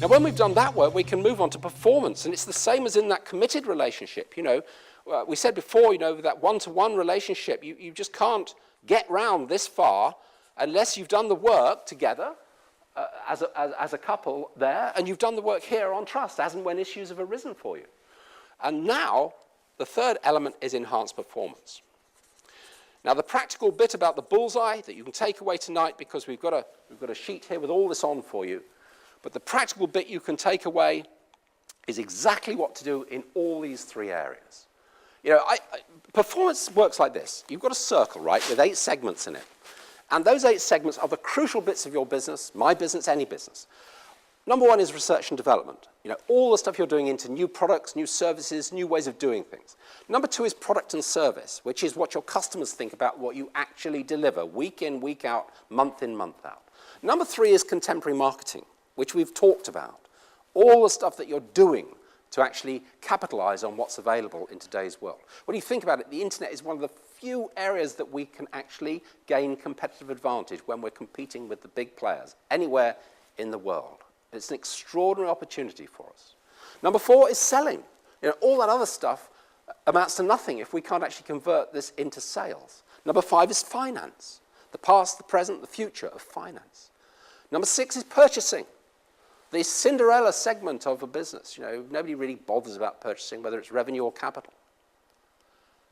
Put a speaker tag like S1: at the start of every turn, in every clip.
S1: Now, when we've done that work, we can move on to performance, and it's the same as in that committed relationship. We said before, that one-to-one relationship, you just can't get round this far unless you've done the work together as a couple there, and you've done the work here on trust, as and when issues have arisen for you. And now, the third element is enhanced performance. Now, the practical bit about the bullseye that you can take away tonight, because we've got a sheet here with all this on for you, but the practical bit you can take away is exactly what to do in all these three areas. Performance works like this. You've got a circle, right, with 8 segments in it. And those 8 segments are the crucial bits of your business, my business, any business. Number 1 is research and development. All the stuff you're doing into new products, new services, new ways of doing things. Number 2 is product and service, which is what your customers think about what you actually deliver, week in, week out, month in, month out. Number 3 is contemporary marketing, which we've talked about. All the stuff that you're doing to actually capitalize on what's available in today's world. When you think about it, the internet is one of the few areas that we can actually gain competitive advantage when we're competing with the big players anywhere in the world. It's an extraordinary opportunity for us. Number 4 is selling. All that other stuff amounts to nothing if we can't actually convert this into sales. Number 5 is finance. The past, the present, the future of finance. Number 6 is purchasing. The Cinderella segment of a business. Nobody really bothers about purchasing, whether it's revenue or capital.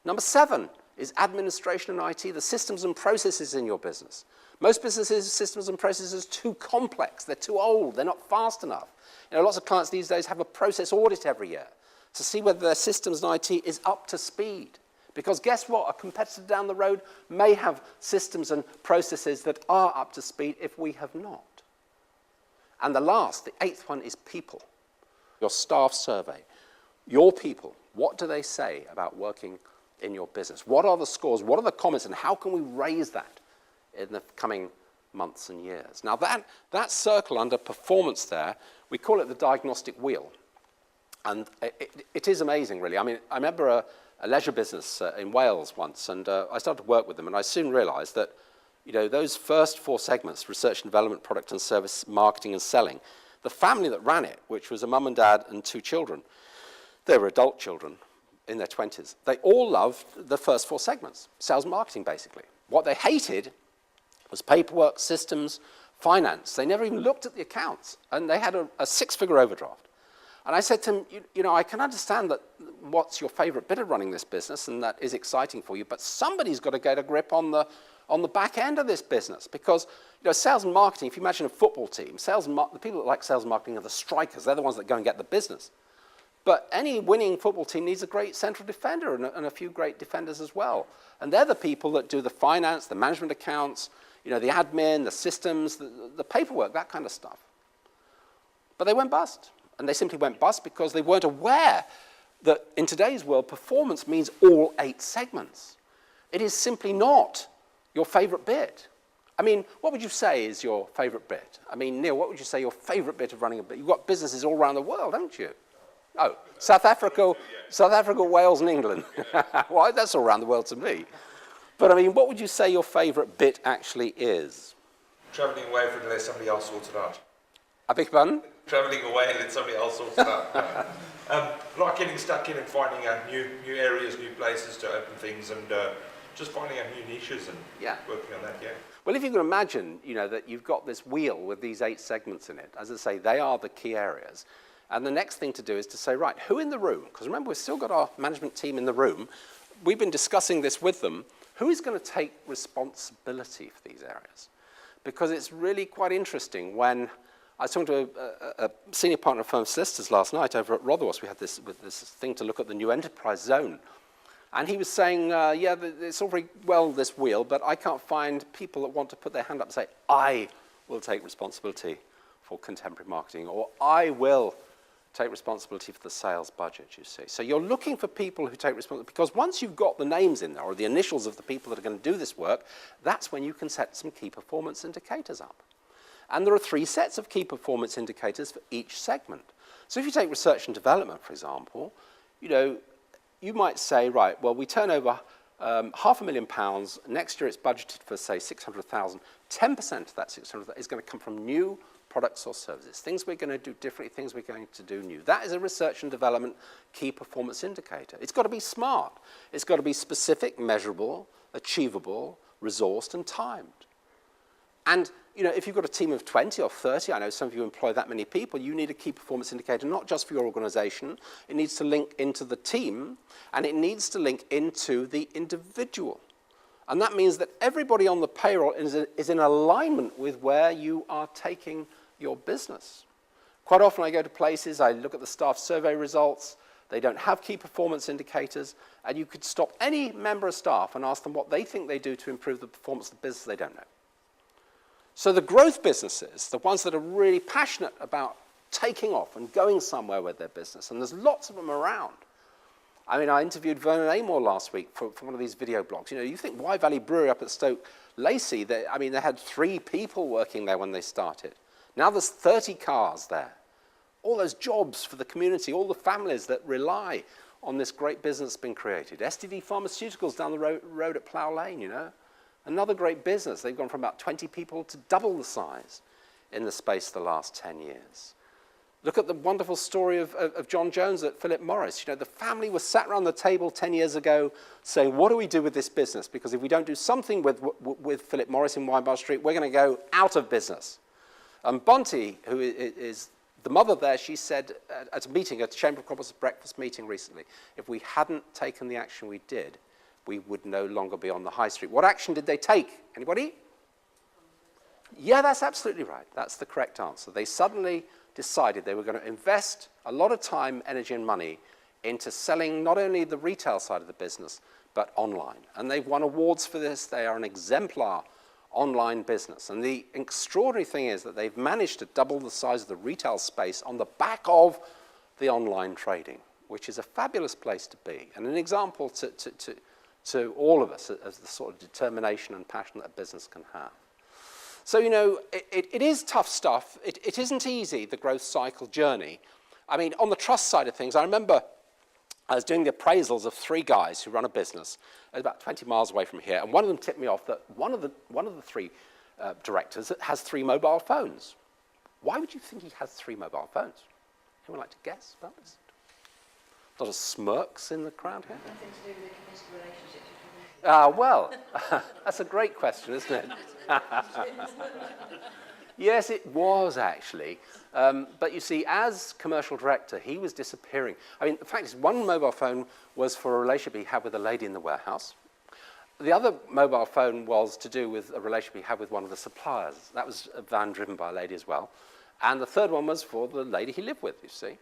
S1: Number 7 is administration and IT, the systems and processes in your business. Most businesses' systems and processes are too complex. They're too old. They're not fast enough. Lots of clients these days have a process audit every year to see whether their systems and IT is up to speed. Because guess what? A competitor down the road may have systems and processes that are up to speed if we have not. And the 8th one, is people. Your staff survey. Your people, what do they say about working in your business? What are the scores? What are the comments? And how can we raise that in the coming months and years? Now, that circle under performance there, we call it the diagnostic wheel. And it is amazing, really. I remember a leisure business in Wales once, and I started to work with them, and I soon realized that those first 4 segments, research and development, product and service, marketing and selling, the family that ran it, which was a mum and dad and 2 children, they were adult children in their 20s. They all loved the first 4 segments, sales and marketing, basically. What they hated was paperwork, systems, finance. They never even looked at the accounts, and they had a 6-figure overdraft. And I said to him, I can understand that what's your favorite bit of running this business, and that is exciting for you, but somebody's got to get a grip on the back end of this business, because sales and marketing, if you imagine a football team, the people that like sales and marketing are the strikers. They're the ones that go and get the business. But any winning football team needs a great central defender and a few great defenders as well. And they're the people that do the finance, the management accounts, the admin, the systems, the paperwork, that kind of stuff. But they went bust. And they simply went bust because they weren't aware that in today's world, performance means all 8 segments. It is simply not your favorite bit. What would you say is your favorite bit? Neil, what would you say your favorite bit of running a business? You've got businesses all around the world, haven't you? Oh, South Africa, Wales, and England. Well, that's all around the world to me. But what would you say your favorite bit actually is?
S2: Traveling away from unless somebody else sorts it out.
S1: I beg your pardon?
S2: Traveling away and let somebody else sort it out. Like getting stuck in and finding out new areas, new places to open things, and just finding out new niches and working on that,
S1: Well, if you can imagine, that you've got this wheel with these 8 segments in it, as I say, they are the key areas. And the next thing to do is to say, right, who in the room? Because remember, we've still got our management team in the room. We've been discussing this with them. Who is going to take responsibility for these areas? Because it's really quite interesting when I was talking to a senior partner of firm solicitors last night over at Rotherwas. We had this thing to look at the new enterprise zone. And he was saying, it's all very well, this wheel, but I can't find people that want to put their hand up and say, I will take responsibility for contemporary marketing, or I will take responsibility for the sales budget, you see. So you're looking for people who take responsibility, because once you've got the names in there, or the initials of the people that are going to do this work, that's when you can set some key performance indicators up. And there are 3 sets of key performance indicators for each segment. So if you take research and development, for example, you might say, right, well, we turn over £500,000. Next year it's budgeted for, say, 600,000. 10% of that 600,000 is going to come from new products or services, things we're going to do differently, things we're going to do new. That is a research and development key performance indicator. It's got to be smart. It's got to be specific, measurable, achievable, resourced, and timed. And if you've got a team of 20 or 30, I know some of you employ that many people, you need a key performance indicator, not just for your organization. It needs to link into the team, and it needs to link into the individual. And that means that everybody on the payroll is in alignment with where you are taking your business. Quite often I go to places, I look at the staff survey results, they don't have key performance indicators, and you could stop any member of staff and ask them what they think they do to improve the performance of the business, they don't know. So the growth businesses, the ones that are really passionate about taking off and going somewhere with their business, and there's lots of them around. I mean, I interviewed Vernon Amor last week for one of these video blogs. You think Wye Valley Brewery up at Stoke Lacey, they had 3 people working there when they started. Now there's 30 cars there. All those jobs for the community, all the families that rely on this great business being created. STD Pharmaceuticals down the road at Plough Lane, Another great business. They've gone from about 20 people to double the size in the space of the last 10 years. Look at the wonderful story of John Jones at Philip Morris. The family was sat around the table 10 years ago saying, what do we do with this business? Because if we don't do something with Philip Morris in Winebar Street, we're going to go out of business. And Bonte, who is the mother there, she said at a Chamber of Commerce breakfast meeting recently, if we hadn't taken the action we did, we would no longer be on the high street. What action did they take? Anybody? Yeah, that's absolutely right. That's the correct answer. They suddenly decided they were going to invest a lot of time, energy, and money into selling not only the retail side of the business, but online. And they've won awards for this. They are an exemplar online business. And the extraordinary thing is that they've managed to double the size of the retail space on the back of the online trading, which is a fabulous place to be, and an example to all of us as the sort of determination and passion that a business can have. So, it is tough stuff. It isn't easy, the growth cycle journey. I mean, on the trust side of things, I remember I was doing the appraisals of 3 guys who run a business about 20 miles away from here, and one of them tipped me off that one of the 3 directors has 3 mobile phones. Why would you think he has 3 mobile phones? Anyone like to guess about this? A lot of smirks in the crowd here.
S3: Nothing to do with the committed relationships.
S1: Well, that's a great question, isn't it? Yes, it was actually. But you see, as commercial director, he was disappearing. I mean, the fact is, one mobile phone was for a relationship he had with a lady in the warehouse. The other mobile phone was to do with a relationship he had with one of the suppliers. That was a van driven by a lady as well. And the third one was for the lady he lived with, you see.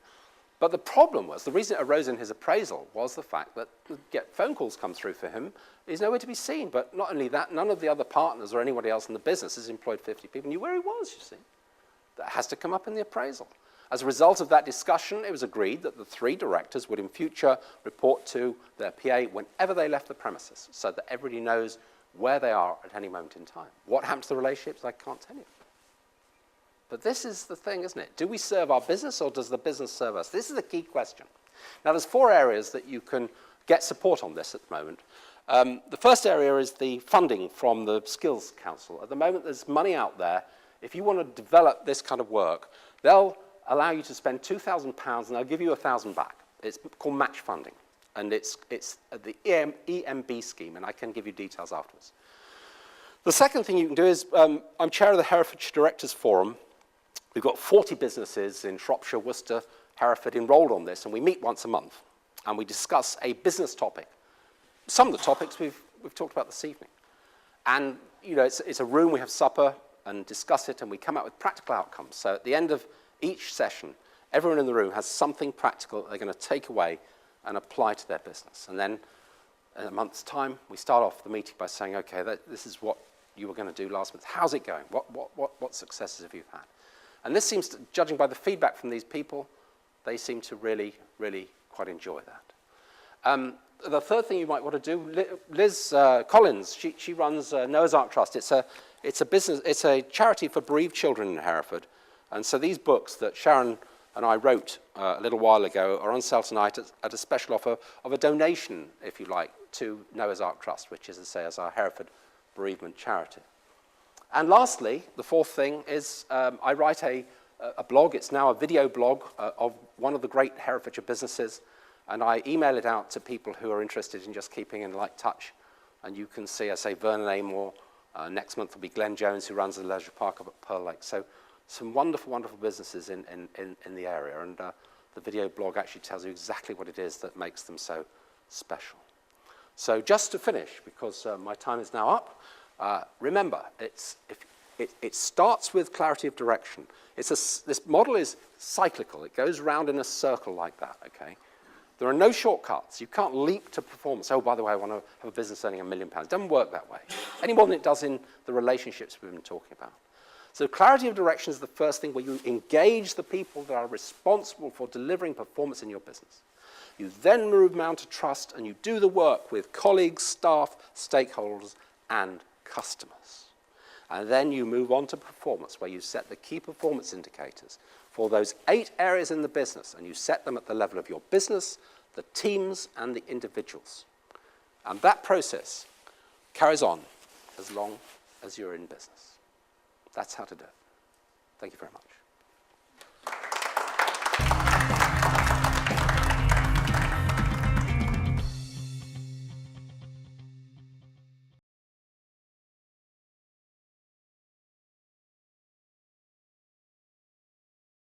S1: But the problem was, the reason it arose in his appraisal was the fact that phone calls come through for him, he's nowhere to be seen. But not only that, none of the other partners or anybody else in the business has employed 50 people, knew where he was, you see. That has to come up in the appraisal. As a result of that discussion, it was agreed that the 3 directors would in future report to their PA whenever they left the premises, so that everybody knows where they are at any moment in time. What happened to the relationships, I can't tell you. But this is the thing, isn't it? Do we serve our business or does the business serve us? This is a key question. Now, there's 4 areas that you can get support on this at the moment. The first area is the funding from the Skills Council. At the moment, there's money out there. If you want to develop this kind of work, they'll allow you to spend £2,000 and they'll give you 1,000 back. It's called match funding. And it's the EMB scheme, and I can give you details afterwards. The second thing you can do is, I'm chair of the Herefordshire Directors Forum. We've got 40 businesses in Shropshire, Worcester, Hereford enrolled on this, and we meet once a month, and we discuss a business topic. Some of the topics we've talked about this evening. And, it's a room, we have supper and discuss it, and we come out with practical outcomes. So at the end of each session, everyone in the room has something practical that they're going to take away and apply to their business. And then, in a month's time, we start off the meeting by saying, okay, this is what you were going to do last month. How's it going? What successes have you had? And this seems to, judging by the feedback from these people, they seem to really, really quite enjoy that. The third thing you might want to do, Liz Collins, she runs Noah's Ark Trust. It's a charity for bereaved children in Hereford. And so these books that Sharon and I wrote a little while ago are on sale tonight at a special offer of a donation, if you like, to Noah's Ark Trust, which is, as I say, is our Hereford bereavement charity. And lastly, the fourth thing is I write a blog. It's now a video blog of one of the great Herefordshire businesses, and I email it out to people who are interested in just keeping in light touch. And you can see, I say, Vernon Amor. Next month will be Glenn Jones, who runs the leisure park up at Pearl Lake. So some wonderful, wonderful businesses in the area. And the video blog actually tells you exactly what it is that makes them so special. So just to finish, because my time is now up, remember, it starts with clarity of direction. This model is cyclical. It goes round in a circle like that, okay? There are no shortcuts. You can't leap to performance. Oh, by the way, I want to have a business earning £1 million. It doesn't work that way, any more than it does in the relationships we've been talking about. So clarity of direction is the first thing, where you engage the people that are responsible for delivering performance in your business. You then move down to trust, and you do the work with colleagues, staff, stakeholders, and customers. And then you move on to performance, where you set the key performance indicators for those 8 areas in the business, and you set them at the level of your business, the teams, and the individuals. And that process carries on as long as you're in business. That's how to do it. Thank you very much.